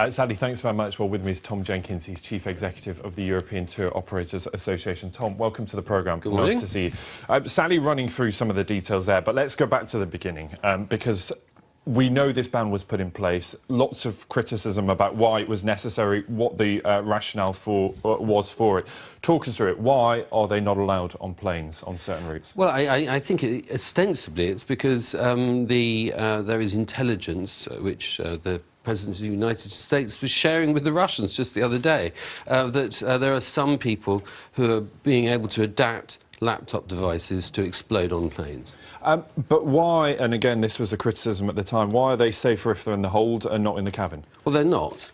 Sally, thanks very much. Well, with me is Tom Jenkins. He's Chief Executive of the European Tour Operators Association. Tom, welcome to the programme. Good morning. Nice to see you. Sally running through some of the details there, but let's go back to the beginning, because we know this ban was put in place. Lots of criticism about why it was necessary, what the rationale was for it. Talk us through it. Why are they not allowed on planes on certain routes? Well, I think ostensibly it's because there is intelligence which the President of the United States was sharing with the Russians just the other day, that there are some people who are being able to adapt laptop devices to explode on planes. But why, and again this was a criticism at the time, why are they safer if they're in the hold and not in the cabin? Well, they're not.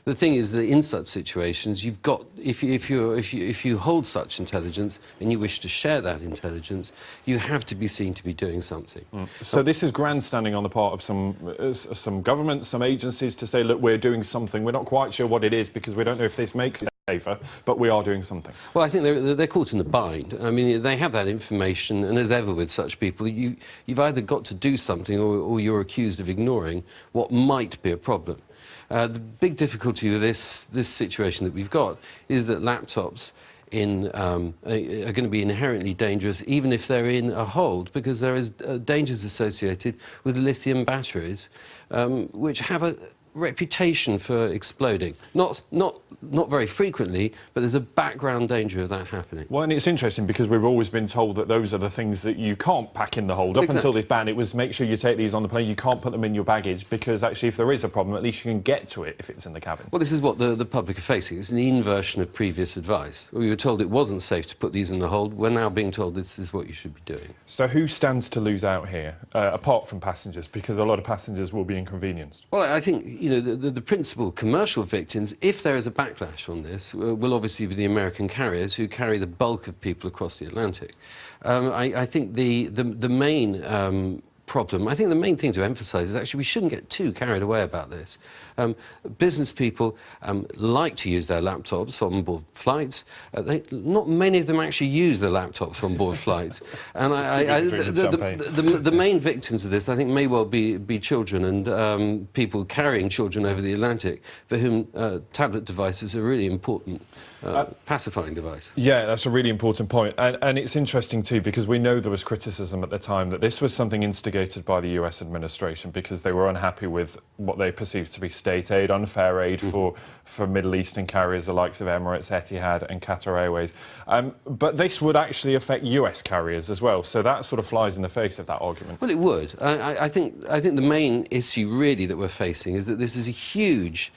The thing is that in such situations, you've got, if you hold such intelligence and you wish to share that intelligence, you have to be seen to be doing something. So this is grandstanding on the part of some governments, some agencies to say, look, we're doing something. We're not quite sure what it is because we don't know if this makes it safer, but we are doing something. Well, I think they're caught in a bind. I mean, they have that information, and as ever with such people, you've either got to do something or you're accused of ignoring what might be a problem. The big difficulty with this situation that we've got is that laptops are going to be inherently dangerous even if they're in a hold, because there is dangers associated with lithium batteries, which have a reputation for exploding. Not very frequently, but there's a background danger of that happening. Well, and it's interesting because we've always been told that those are the things that you can't pack in the hold. Up until this ban, it was make sure you take these on the plane, you can't put them in your baggage, because actually if there is a problem, at least you can get to it if it's in the cabin. Well, this is what the public are facing. It's an inversion of previous advice. We were told it wasn't safe to put these in the hold. We're now being told this is what you should be doing. So who stands to lose out here, apart from passengers, because a lot of passengers will be inconvenienced? Well, I think, you know, the principal commercial victims, if there is a backlash on this, will obviously be the American carriers who carry the bulk of people across the Atlantic. I think the main problem, I think the main thing to emphasise is actually we shouldn't get too carried away about this. Business people like to use their laptops on board flights. Not many of them actually use their laptops on board flights. And the main victims of this, I think, may well be children and people carrying children over the Atlantic, for whom tablet devices are a really important pacifying device. Yeah, that's a really important point. And it's interesting too, because we know there was criticism at the time that this was something instigated by the US administration because they were unhappy with what they perceived to be state aid, unfair aid for Middle Eastern carriers, the likes of Emirates, Etihad and Qatar Airways. But this would actually affect US carriers as well, so that sort of flies in the face of that argument. Well, it would. I think the main issue really that we're facing is that this is a huge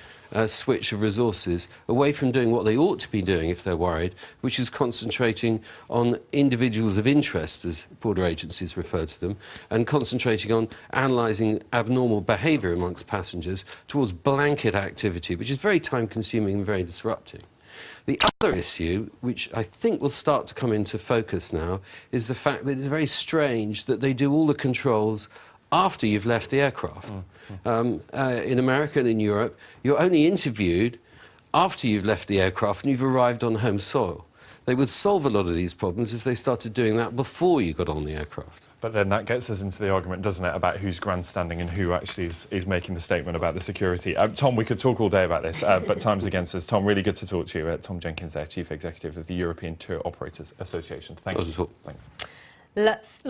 switch of resources away from doing what they ought to be doing if they're worried, which is concentrating on individuals of interest, as border agencies refer to them, and concentrating on analysing abnormal behaviour amongst passengers towards blanket activity, which is very time-consuming and very disrupting. The other issue, which I think will start to come into focus now, is the fact that it's very strange that they do all the controls after you've left the aircraft. In America and in Europe, you're only interviewed after you've left the aircraft and you've arrived on home soil. They would solve a lot of these problems if they started doing that before you got on the aircraft. But then that gets us into the argument, doesn't it, about who's grandstanding and who actually is making the statement about the security. Tom, we could talk all day about this, but time's against us. Tom, really good to talk to you. Tom Jenkins there, Chief Executive of the European Tour Operators Association. Thank you. Thanks. Lots